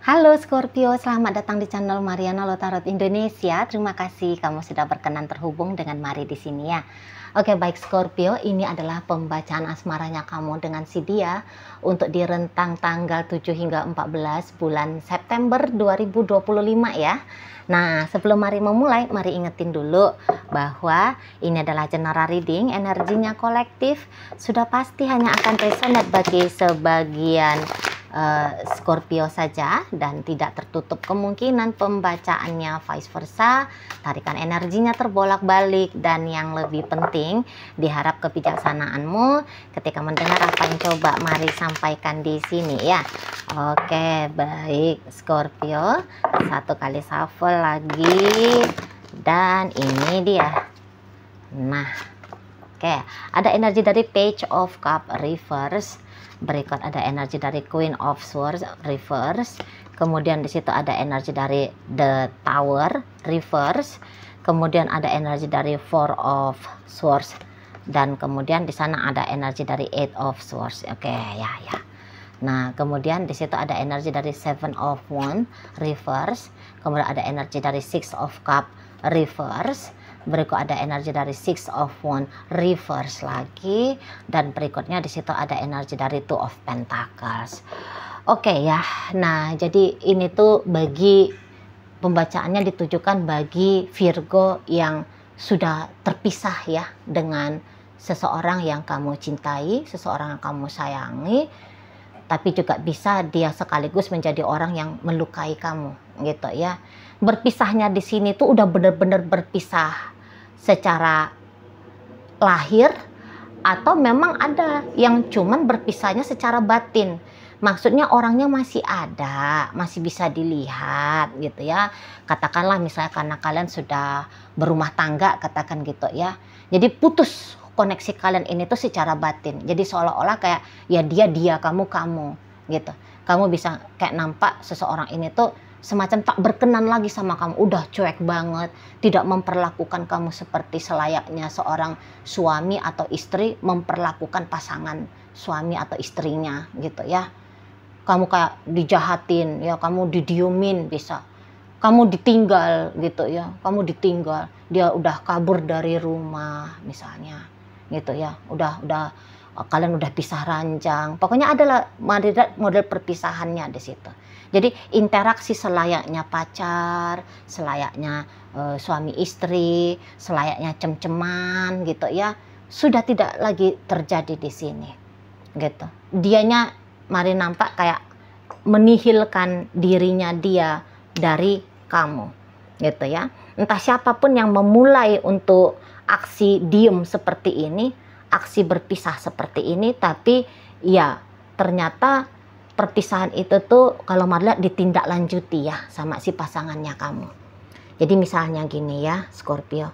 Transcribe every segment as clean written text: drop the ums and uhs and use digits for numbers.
Halo Scorpio, selamat datang di channel Mariana Lotarot Indonesia. Terima kasih kamu sudah berkenan terhubung dengan Mari di sini ya. Oke, baik Scorpio, ini adalah pembacaan asmaranya kamu dengan si dia untuk di rentang tanggal 7 hingga 14 bulan September 2025 ya. Nah, sebelum Mari memulai, Mari ingetin dulu bahwa ini adalah general reading, energinya kolektif, sudah pasti hanya akan resonate bagi sebagian Scorpio saja dan tidak tertutup kemungkinan pembacaannya vice versa, tarikan energinya terbolak-balik, dan yang lebih penting diharap kebijaksanaanmu ketika mendengar apa yang coba Mari sampaikan di sini ya. Oke, baik Scorpio, satu kali shuffle lagi dan ini dia. Nah, oke, ada energi dari Page of Cup reverse. Berikut ada energi dari Queen of Swords reverse, kemudian di situ ada energi dari The Tower reverse, kemudian ada energi dari Four of Swords, dan kemudian di sana ada energi dari Eight of Swords. Oke, ya. Nah, kemudian di situ ada energi dari Seven of Wands reverse, kemudian ada energi dari Six of Cup reverse. Berikut ada energi dari Six of Wands reverse lagi, dan berikutnya di situ ada energi dari Two of Pentacles. Oke ya. Nah, jadi ini tuh bagi pembacaannya ditujukan bagi Virgo yang sudah terpisah ya dengan seseorang yang kamu cintai, seseorang yang kamu sayangi, tapi juga bisa dia sekaligus menjadi orang yang melukai kamu gitu ya. Berpisahnya di sini tuh udah bener-bener berpisah secara lahir, atau memang ada yang cuman berpisahnya secara batin. Maksudnya orangnya masih ada, masih bisa dilihat gitu ya. Katakanlah misalnya karena kalian sudah berumah tangga, katakan gitu ya. Jadi putus koneksi kalian ini tuh secara batin. Jadi seolah-olah kayak ya dia, kamu gitu. Kamu bisa kayak nampak seseorang ini tuh semacam tak berkenan lagi sama kamu, udah cuek banget, tidak memperlakukan kamu seperti selayaknya seorang suami atau istri memperlakukan pasangan suami atau istrinya gitu ya. Kamu kayak dijahatin ya, kamu didiemin, bisa kamu ditinggal gitu ya, kamu ditinggal, dia udah kabur dari rumah misalnya gitu ya, udah kalian udah pisah ranjang, pokoknya adalah model perpisahannya di situ. Jadi interaksi selayaknya pacar, selayaknya suami istri, selayaknya cem-ceman gitu ya, sudah tidak lagi terjadi di sini gitu. Dianya Mari nampak kayak menihilkan dirinya dia dari kamu gitu ya. Entah siapapun yang memulai untuk aksi diem seperti ini, aksi berpisah seperti ini, tapi ya ternyata perpisahan itu tuh kalau Mari lihat ditindaklanjuti ya sama si pasangannya kamu. Jadi misalnya gini ya Scorpio,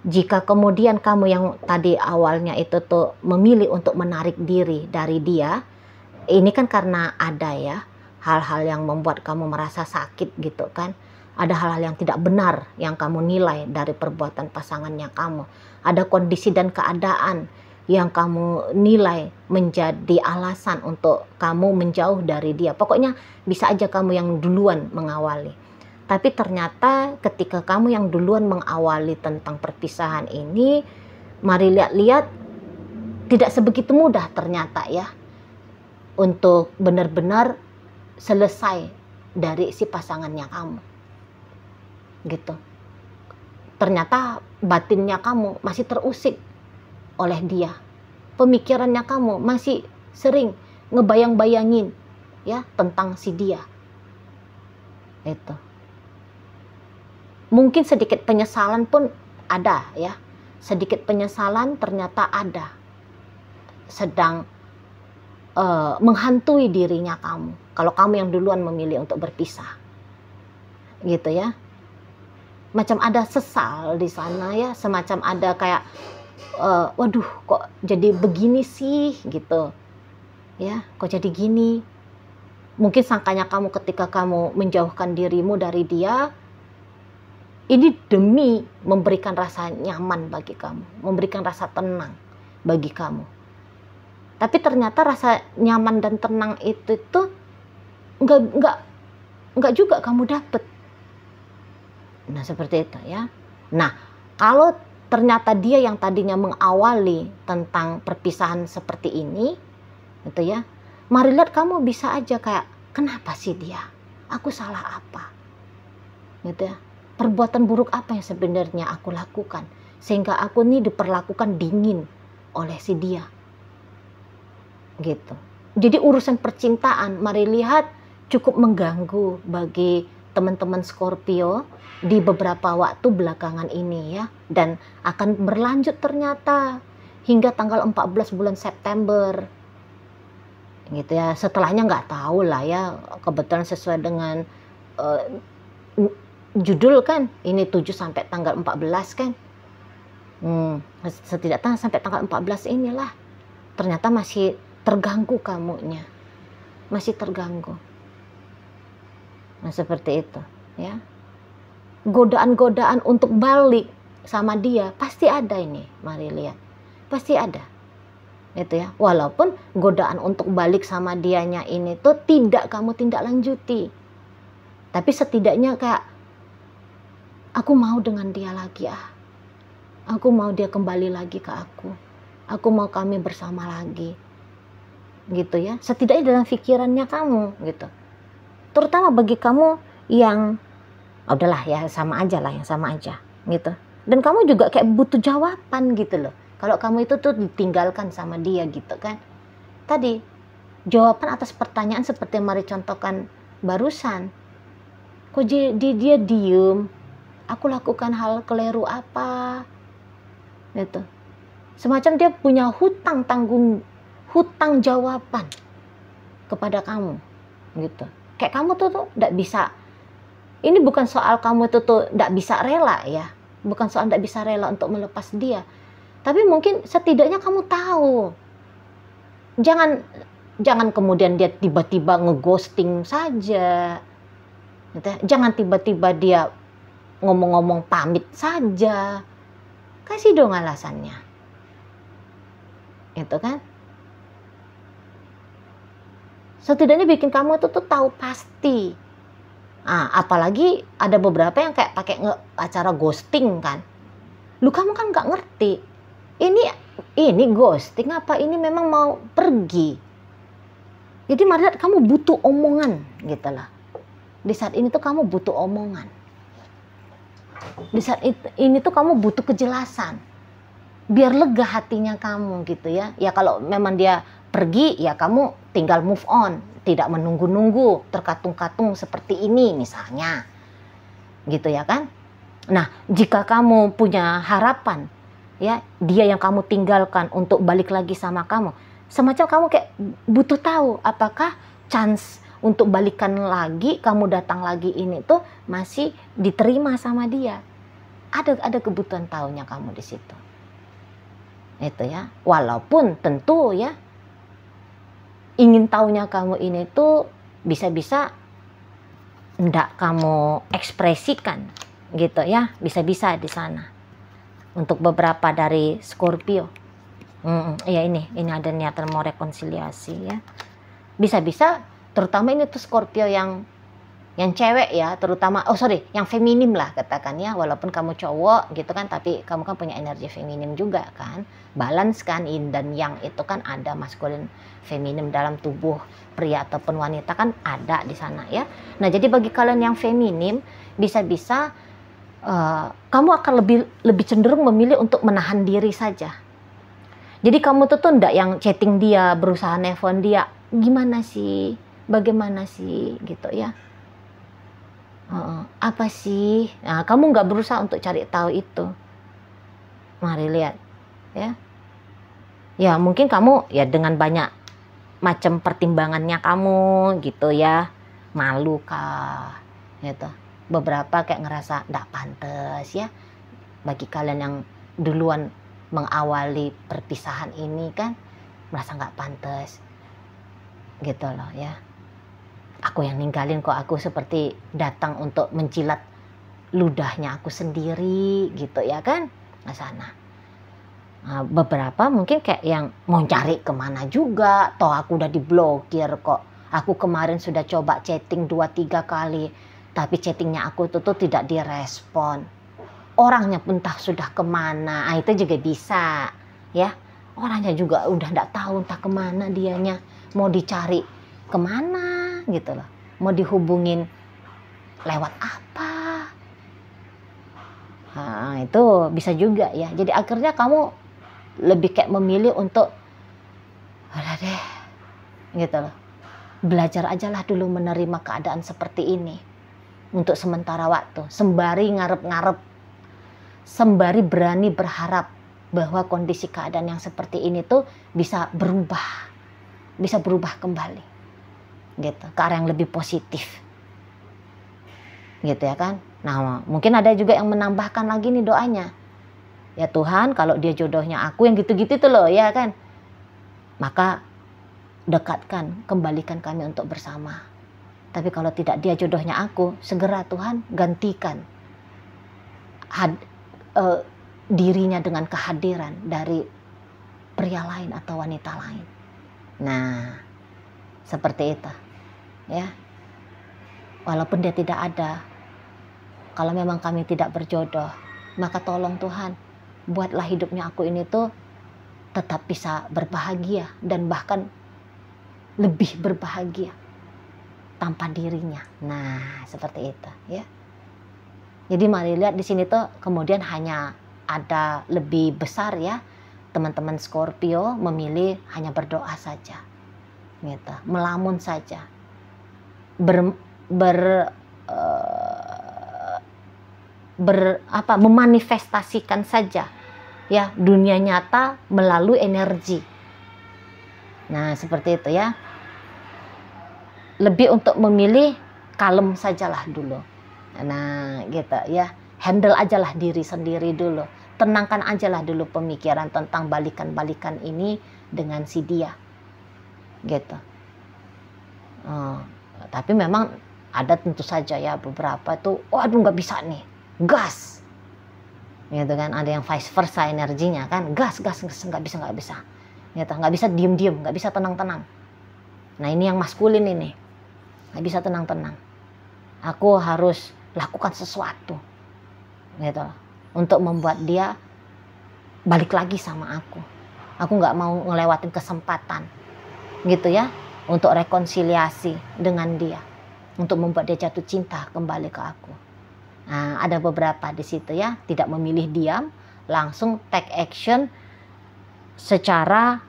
jika kemudian kamu yang tadi awalnya itu tuh memilih untuk menarik diri dari dia, ini kan karena ada ya hal-hal yang membuat kamu merasa sakit gitu kan. Ada hal-hal yang tidak benar yang kamu nilai dari perbuatan pasangannya kamu. Ada kondisi dan keadaan yang kamu nilai menjadi alasan untuk kamu menjauh dari dia. Pokoknya bisa aja kamu yang duluan mengawali. Tapi ternyata ketika kamu yang duluan mengawali tentang perpisahan ini, Mari lihat-lihat tidak sebegitu mudah ternyata ya untuk benar-benar selesai dari si pasangannya kamu gitu. Ternyata batinnya kamu masih terusik oleh dia, pemikirannya kamu masih sering ngebayang-bayangin ya tentang si dia itu. Mungkin sedikit penyesalan pun ada ya, sedikit penyesalan ternyata ada sedang menghantui dirinya kamu kalau kamu yang duluan memilih untuk berpisah gitu ya. Macam ada sesal di sana ya, semacam ada kayak waduh kok jadi begini sih gitu ya, kok jadi gini. Mungkin sangkanya kamu ketika kamu menjauhkan dirimu dari dia ini demi memberikan rasa nyaman bagi kamu, memberikan rasa tenang bagi kamu. Tapi ternyata rasa nyaman dan tenang itu tuh nggak enggak juga kamu dapet. Nah seperti itu ya. Nah kalau ternyata dia yang tadinya mengawali tentang perpisahan seperti ini, gitu ya, mari lihat kamu bisa aja kayak, kenapa sih dia? Aku salah apa? Gitu ya. Perbuatan buruk apa yang sebenarnya aku lakukan sehingga aku nih diperlakukan dingin oleh si dia? Gitu. Jadi urusan percintaan, mari lihat, cukup mengganggu bagi teman-teman Scorpio di beberapa waktu belakangan ini ya, dan akan berlanjut ternyata hingga tanggal 14 bulan September gitu ya. Setelahnya nggak tahu lah ya, kebetulan sesuai dengan judul kan, ini 7 sampai tanggal 14 kan. Setidaknya sampai tanggal 14 inilah ternyata masih terganggu kamunya, masih terganggu. Nah seperti itu ya. Godaan-godaan untuk balik sama dia pasti ada ini, mari lihat, pasti ada itu ya. Walaupun godaan untuk balik sama dianya ini tuh tidak kamu tindak lanjuti, tapi setidaknya kayak, aku mau dengan dia lagi aku mau dia kembali lagi ke aku mau kami bersama lagi gitu ya. Setidaknya dalam pikirannya kamu gitu. Terutama bagi kamu yang udahlah ya sama aja lah, yang sama aja gitu. Dan kamu juga kayak butuh jawaban gitu loh. Kalau kamu itu tuh ditinggalkan sama dia gitu kan. Tadi jawaban atas pertanyaan seperti yang mari contohkan barusan. Kok dia diem? Aku lakukan hal keliru apa? Gitu. Semacam dia punya hutang jawaban kepada kamu gitu. Kayak kamu tuh tidak bisa. Ini bukan soal kamu tuh tidak bisa rela ya, bukan soal tidak bisa rela untuk melepas dia, tapi mungkin setidaknya kamu tahu. Jangan kemudian dia tiba-tiba ngeghosting saja, gitu. Jangan tiba-tiba dia ngomong-ngomong pamit saja, kasih dong alasannya, itu kan. Setidaknya bikin kamu tuh tahu pasti. Apalagi ada beberapa yang kayak pakai acara ghosting kan. Lu kamu kan nggak ngerti. Ini ghosting apa ini memang mau pergi. Jadi mari lihat, kamu butuh omongan gitu lah. Di saat ini tuh kamu butuh omongan. Di saat ini tuh kamu butuh kejelasan. Biar lega hatinya kamu gitu ya. Ya kalau memang dia pergi ya kamu tinggal move on, tidak menunggu-nunggu terkatung-katung seperti ini misalnya gitu ya kan. Nah jika kamu punya harapan ya dia yang kamu tinggalkan untuk balik lagi sama kamu, semacam kamu kayak butuh tahu apakah chance untuk balikan lagi, kamu datang lagi ini tuh masih diterima sama dia. Ada kebutuhan tahunya kamu di situ itu ya. Walaupun tentu ya ingin tahunya kamu ini tuh bisa-bisa ndak kamu ekspresikan gitu ya, bisa-bisa di sana untuk beberapa dari Scorpio. Ya ini ada niatan mau rekonsiliasi ya, bisa-bisa terutama ini tuh Scorpio yang cewek ya, terutama yang feminim lah katakan ya, walaupun kamu cowok gitu kan, tapi kamu kan punya energi feminim juga kan, balance kan, yin dan yang itu kan ada maskulin feminim dalam tubuh pria ataupun wanita kan ada di sana ya. Nah jadi bagi kalian yang feminim bisa-bisa kamu akan lebih cenderung memilih untuk menahan diri saja. Jadi kamu tuh ndak yang chatting dia, berusaha nelfon dia, gimana sih, bagaimana sih gitu ya. Apa sih? Nah, kamu nggak berusaha untuk cari tahu itu. Mari lihat, ya. Ya mungkin kamu ya dengan banyak macam pertimbangannya kamu gitu ya, malu kah, gitu. Beberapa kayak ngerasa nggak pantas ya. Bagi kalian yang duluan mengawali perpisahan ini kan, merasa nggak pantas, gitu loh ya. Aku yang ninggalin kok, aku seperti datang untuk menjilat ludahnya aku sendiri gitu ya kan, ke sana. Nah, beberapa mungkin kayak yang mau cari kemana juga, toh aku udah diblokir kok Aku kemarin sudah coba chatting 2-3 kali, tapi chattingnya aku tuh tidak direspon. Orangnya pun entah sudah kemana, itu juga bisa ya. Orangnya juga udah nggak tahu entah kemana dianya, mau dicari kemana gitu loh, mau dihubungin lewat apa. Nah, itu bisa juga ya. Jadi akhirnya kamu lebih kayak memilih untuk udah deh gitu loh, belajar aja lah dulu menerima keadaan seperti ini untuk sementara waktu, sembari ngarep-ngarep, sembari berani berharap bahwa kondisi keadaan yang seperti ini tuh bisa berubah kembali gitu, ke arah yang lebih positif gitu ya kan. Nah, mungkin ada juga yang menambahkan lagi nih doanya, ya Tuhan, kalau dia jodohnya aku yang gitu-gitu tuh loh ya kan, maka dekatkan, kembalikan kami untuk bersama. Tapi kalau tidak dia jodohnya aku, segera Tuhan gantikan dirinya dengan kehadiran dari pria lain atau wanita lain. Nah, seperti itu ya. Walaupun dia tidak ada, kalau memang kami tidak berjodoh, maka tolong Tuhan, buatlah hidupnya aku ini tuh tetap bisa berbahagia dan bahkan lebih berbahagia tanpa dirinya. Nah, seperti itu ya. Jadi mari lihat di sini tuh kemudian hanya ada lebih besar ya, teman-teman Scorpio memilih hanya berdoa saja, gitu, melamun saja, memanifestasikan saja ya dunia nyata melalui energi. Nah, seperti itu ya. Lebih untuk memilih kalem sajalah dulu. Nah, gitu ya. Handle ajalah diri sendiri dulu. Tenangkan ajalah dulu pemikiran tentang balikan-balikan ini dengan si dia. Gitu. Tapi memang ada tentu saja ya beberapa tuh, waduh nggak bisa nih, gas. Gitu kan, ada yang vice versa energinya kan, gas, nggak bisa. Gitu, nggak bisa diem, nggak bisa tenang-tenang. Nah, ini yang maskulin ini. Nggak bisa tenang-tenang. Aku harus lakukan sesuatu gitu, untuk membuat dia balik lagi sama aku. Aku nggak mau ngelewatin kesempatan gitu ya, untuk rekonsiliasi dengan dia, untuk membuat dia jatuh cinta kembali ke aku. Nah, ada beberapa di situ ya, tidak memilih diam, langsung take action secara,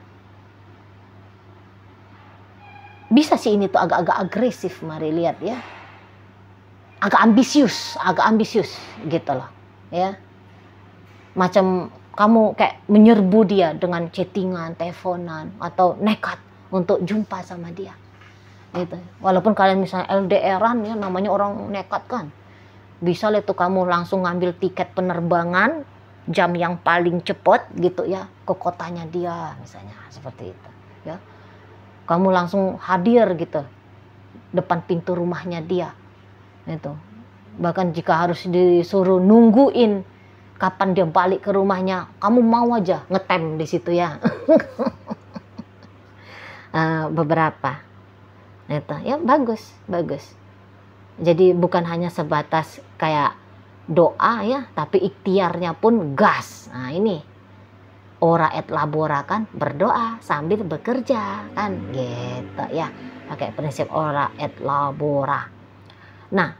bisa sih ini tuh agak-agak agresif, mari lihat ya. Agak ambisius gitu loh ya. Macam kamu kayak menyerbu dia dengan chattingan, teleponan, atau nekat untuk jumpa sama dia. Gitu. Walaupun kalian misalnya LDR-an ya, namanya orang nekat kan. Bisa lah tuh kamu langsung ngambil tiket penerbangan jam yang paling cepat gitu ya, ke kotanya dia misalnya, seperti itu ya. Kamu langsung hadir gitu depan pintu rumahnya dia. Itu. Bahkan jika harus disuruh nungguin kapan dia balik ke rumahnya, kamu mau aja ngetem di situ ya. Beberapa. Itu ya, bagus. Jadi bukan hanya sebatas kayak doa ya, tapi ikhtiarnya pun gas. Nah, ini ora et labora kan, berdoa sambil bekerja kan, gitu ya. Pakai prinsip ora et labora. Nah,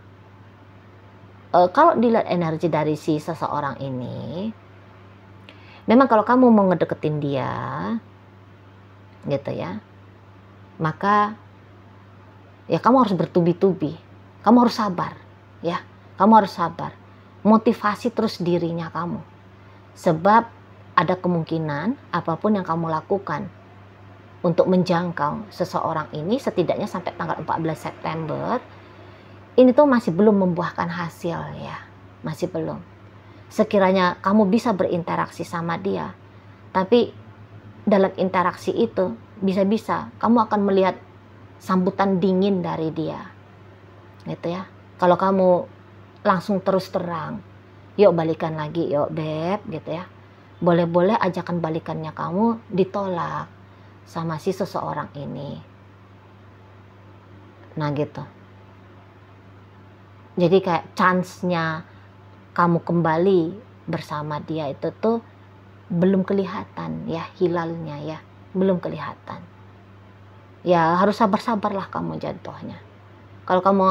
kalau dilihat energi dari si seseorang ini, memang kalau kamu mau ngedeketin dia, gitu ya, maka ya kamu harus bertubi-tubi, kamu harus sabar, ya, kamu harus sabar, motivasi terus dirinya kamu, sebab ada kemungkinan apapun yang kamu lakukan untuk menjangkau seseorang ini setidaknya sampai tanggal 14 September. Ini tuh masih belum membuahkan hasil ya, masih belum. Sekiranya kamu bisa berinteraksi sama dia, tapi dalam interaksi itu bisa-bisa kamu akan melihat sambutan dingin dari dia, gitu ya. Kalau kamu langsung terus terang, yuk balikan lagi, yuk beb, gitu ya. Boleh-boleh ajakan balikannya kamu ditolak sama si seseorang ini. Nah gitu. Jadi kayak chance-nya kamu kembali bersama dia itu tuh belum kelihatan ya, hilalnya ya, belum kelihatan. Ya harus sabar-sabarlah kamu jatuhnya. Kalau kamu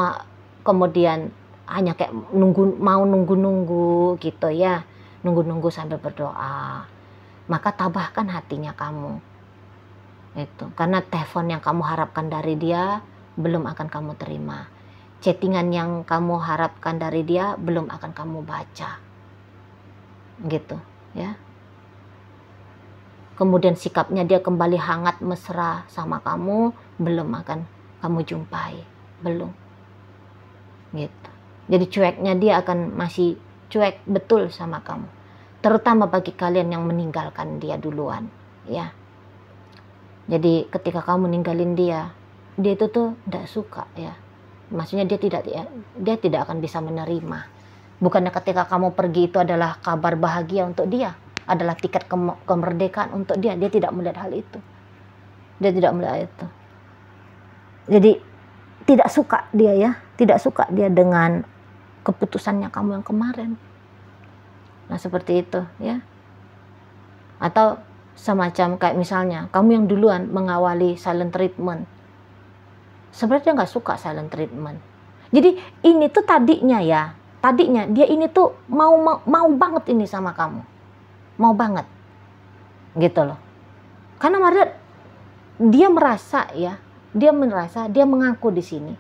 kemudian hanya kayak nunggu gitu ya, nunggu sambil berdoa, maka tabahkan hatinya kamu. Itu karena telepon yang kamu harapkan dari dia belum akan kamu terima. Chattingan yang kamu harapkan dari dia belum akan kamu baca. Gitu ya. Kemudian sikapnya dia kembali hangat mesra sama kamu belum akan kamu jumpai, belum. Gitu. Jadi cueknya dia akan masih cuek betul sama kamu. Terutama bagi kalian yang meninggalkan dia duluan, ya. Jadi ketika kamu ninggalin dia itu tuh tidak suka ya. Maksudnya dia tidak akan bisa menerima. Bukannya ketika kamu pergi itu adalah kabar bahagia untuk dia, adalah tiket kemerdekaan untuk dia. Dia tidak melihat hal itu. Dia tidak melihat itu. Jadi tidak suka dia ya, tidak suka dia dengan keputusannya kamu yang kemarin. Nah seperti itu ya. Atau semacam kayak misalnya kamu yang duluan mengawali silent treatment. Sebenarnya dia nggak suka silent treatment. Jadi ini tuh tadinya dia ini tuh mau banget ini sama kamu. Mau banget gitu loh, karena dia merasa dia mengaku di sini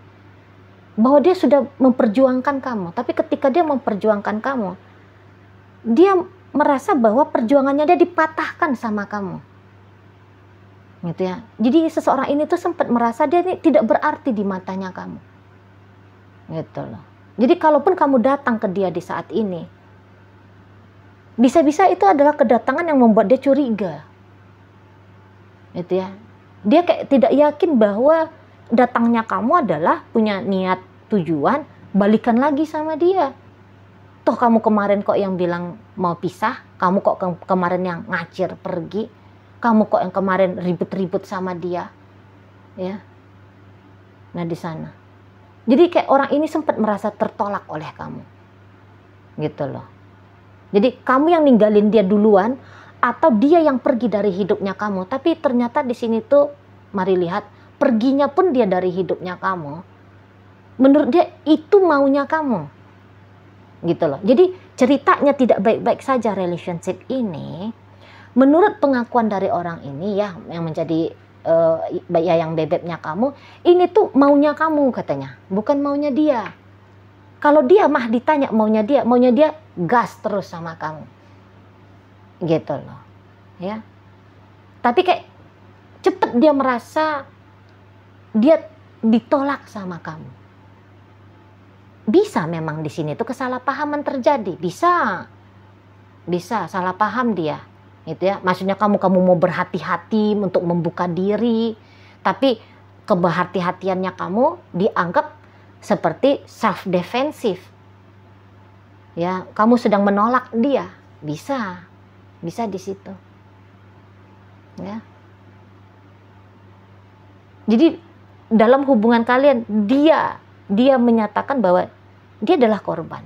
bahwa dia sudah memperjuangkan kamu, tapi ketika dia memperjuangkan kamu, dia merasa bahwa perjuangannya dia dipatahkan sama kamu, gitu ya. Jadi seseorang ini tuh sempat merasa dia ini tidak berarti di matanya kamu, gitu loh. Jadi kalaupun kamu datang ke dia di saat ini, bisa-bisa itu adalah kedatangan yang membuat dia curiga. Itu ya. Dia kayak tidak yakin bahwa datangnya kamu adalah punya niat tujuan balikan lagi sama dia. Toh kamu kemarin kok yang bilang mau pisah, kamu kok kemarin yang ngacir pergi, kamu kok yang kemarin ribut-ribut sama dia. Ya. Nah di sana. Jadi kayak orang ini sempat merasa tertolak oleh kamu. Gitu loh. Jadi kamu yang ninggalin dia duluan atau dia yang pergi dari hidupnya kamu. Tapi ternyata di sini tuh mari lihat, perginya pun dia dari hidupnya kamu. Menurut dia itu maunya kamu. Gitu loh. Jadi ceritanya tidak baik-baik saja relationship ini. Menurut pengakuan dari orang ini ya yang menjadi yang bebeknya kamu, ini tuh maunya kamu katanya, bukan maunya dia. Kalau dia mah ditanya maunya dia gas terus sama kamu. Gitu loh. Ya. Tapi kayak cepet dia merasa dia ditolak sama kamu. Bisa memang di sini tuh kesalahpahaman terjadi, bisa salah paham dia. Gitu ya. Maksudnya kamu mau berhati-hati untuk membuka diri, tapi kehati-hatiannya kamu dianggap seperti self defensif. Ya, kamu sedang menolak dia. Bisa di situ. Ya. Jadi dalam hubungan kalian dia menyatakan bahwa dia adalah korban.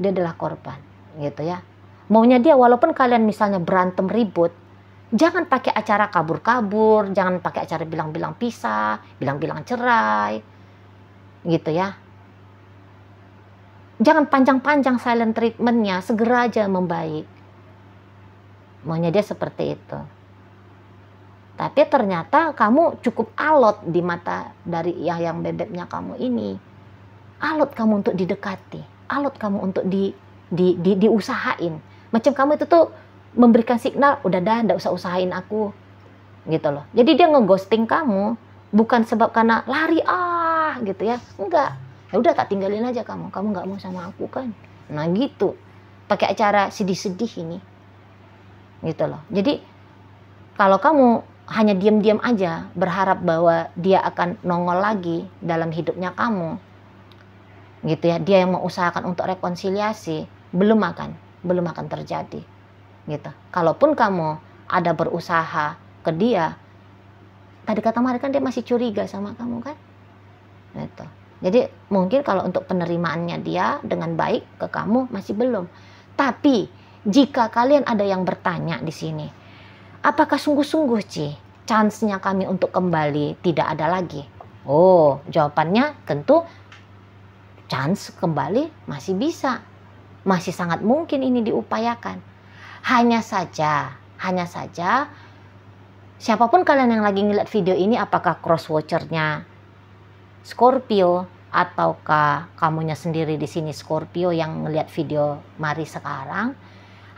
Dia adalah korban, gitu ya. Maunya dia walaupun kalian misalnya berantem ribut, jangan pakai acara kabur-kabur, jangan pakai acara bilang-bilang pisah, bilang-bilang cerai. Gitu ya. Jangan panjang-panjang silent treatmentnya, segera aja membaik. Maunya dia seperti itu. Tapi ternyata kamu cukup alot di mata dari yang bebeknya kamu ini. Alot kamu untuk didekati, alot kamu untuk diusahain. Macam kamu itu tuh memberikan signal, udah dah, nggak usah usahain aku. Gitu loh. Jadi dia ngeghosting kamu bukan sebab karena lari gitu ya, enggak, ya udah tak tinggalin aja kamu nggak mau sama aku kan. Nah gitu, pakai acara sedih-sedih ini, gitu loh. Jadi kalau kamu hanya diam-diam aja berharap bahwa dia akan nongol lagi dalam hidupnya kamu, gitu ya, dia yang mengusahakan untuk rekonsiliasi, belum akan terjadi, gitu. Kalaupun kamu ada berusaha ke dia, tadi kata Mari kan dia masih curiga sama kamu kan. Gitu. Jadi mungkin kalau untuk penerimaannya dia dengan baik ke kamu masih belum. Tapi jika kalian ada yang bertanya di sini, apakah sungguh-sungguh Ci, chance-nya kami untuk kembali tidak ada lagi? Oh, jawabannya tentu chance kembali masih bisa. Masih sangat mungkin ini diupayakan. Hanya saja siapapun kalian yang lagi ngeliat video ini, apakah cross watcher-nya Scorpio ataukah kamunya sendiri di sini Scorpio yang ngeliat video Mari sekarang,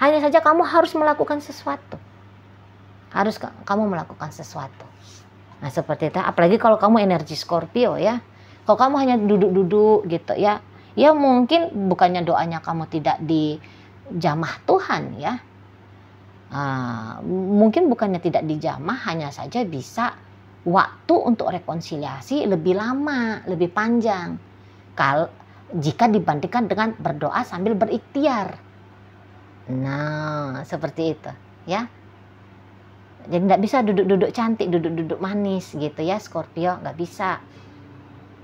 hanya saja kamu harus melakukan sesuatu. Kamu melakukan sesuatu. Nah, seperti itu. Apalagi kalau kamu energi Scorpio ya. Kalau kamu hanya duduk-duduk gitu ya, ya mungkin bukannya doanya kamu tidak dijamah Tuhan ya. Mungkin bukannya tidak dijamah, hanya saja bisa waktu untuk rekonsiliasi lebih lama, lebih panjang jika dibandingkan dengan berdoa sambil berikhtiar. Nah, seperti itu ya. Jadi nggak bisa duduk-duduk cantik, duduk-duduk manis gitu ya Scorpio, nggak bisa.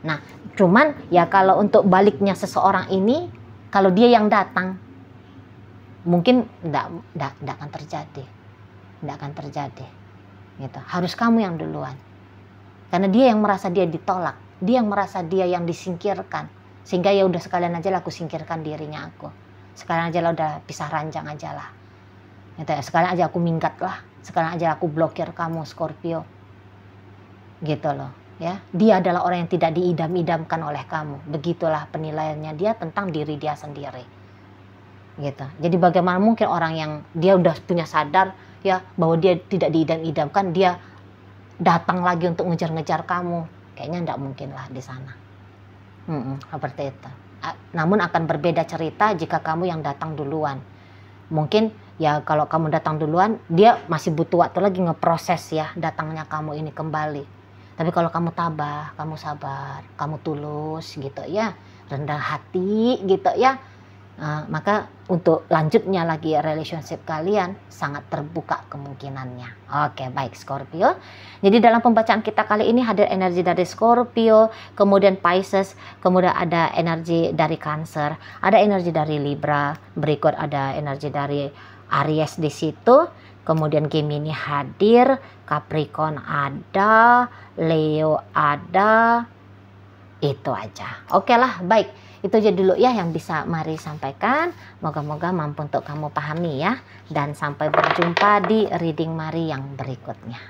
Nah, cuman ya kalau untuk baliknya seseorang ini, kalau dia yang datang, mungkin nggak akan terjadi. Nggak akan terjadi. Gitu. Harus kamu yang duluan. Karena dia yang merasa dia ditolak, dia yang merasa dia yang disingkirkan, sehingga ya udah sekalian aja lah aku singkirkan dirinya aku, sekalian aja lah udah pisah ranjang aja lah, gitu ya. Sekalian aja aku minggat lah, sekalian aja aku blokir kamu Scorpio, gitu loh ya. Dia adalah orang yang tidak diidam-idamkan oleh kamu, begitulah penilaiannya dia tentang diri dia sendiri, gitu. Jadi bagaimana mungkin orang yang dia udah punya sadar ya bahwa dia tidak diidam-idamkan, dia datang lagi untuk ngejar-ngejar kamu? Kayaknya enggak mungkin lah di sana. Seperti itu. Namun akan berbeda cerita jika kamu yang datang duluan. Mungkin ya kalau kamu datang duluan, dia masih butuh waktu lagi ngeproses ya datangnya kamu ini kembali. Tapi kalau kamu tabah, kamu sabar, kamu tulus gitu ya, rendah hati gitu ya, maka untuk lanjutnya lagi relationship kalian sangat terbuka kemungkinannya. Oke, baik Scorpio. Jadi dalam pembacaan kita kali ini hadir energi dari Scorpio, kemudian Pisces, kemudian ada energi dari Cancer, ada energi dari Libra, berikut ada energi dari Aries di situ, kemudian Gemini hadir, Capricorn ada, Leo ada. Itu aja. Oke lah, baik. Itu aja dulu ya yang bisa Mari sampaikan. Moga-moga mampu untuk kamu pahami ya. Dan sampai berjumpa di reading Mari yang berikutnya.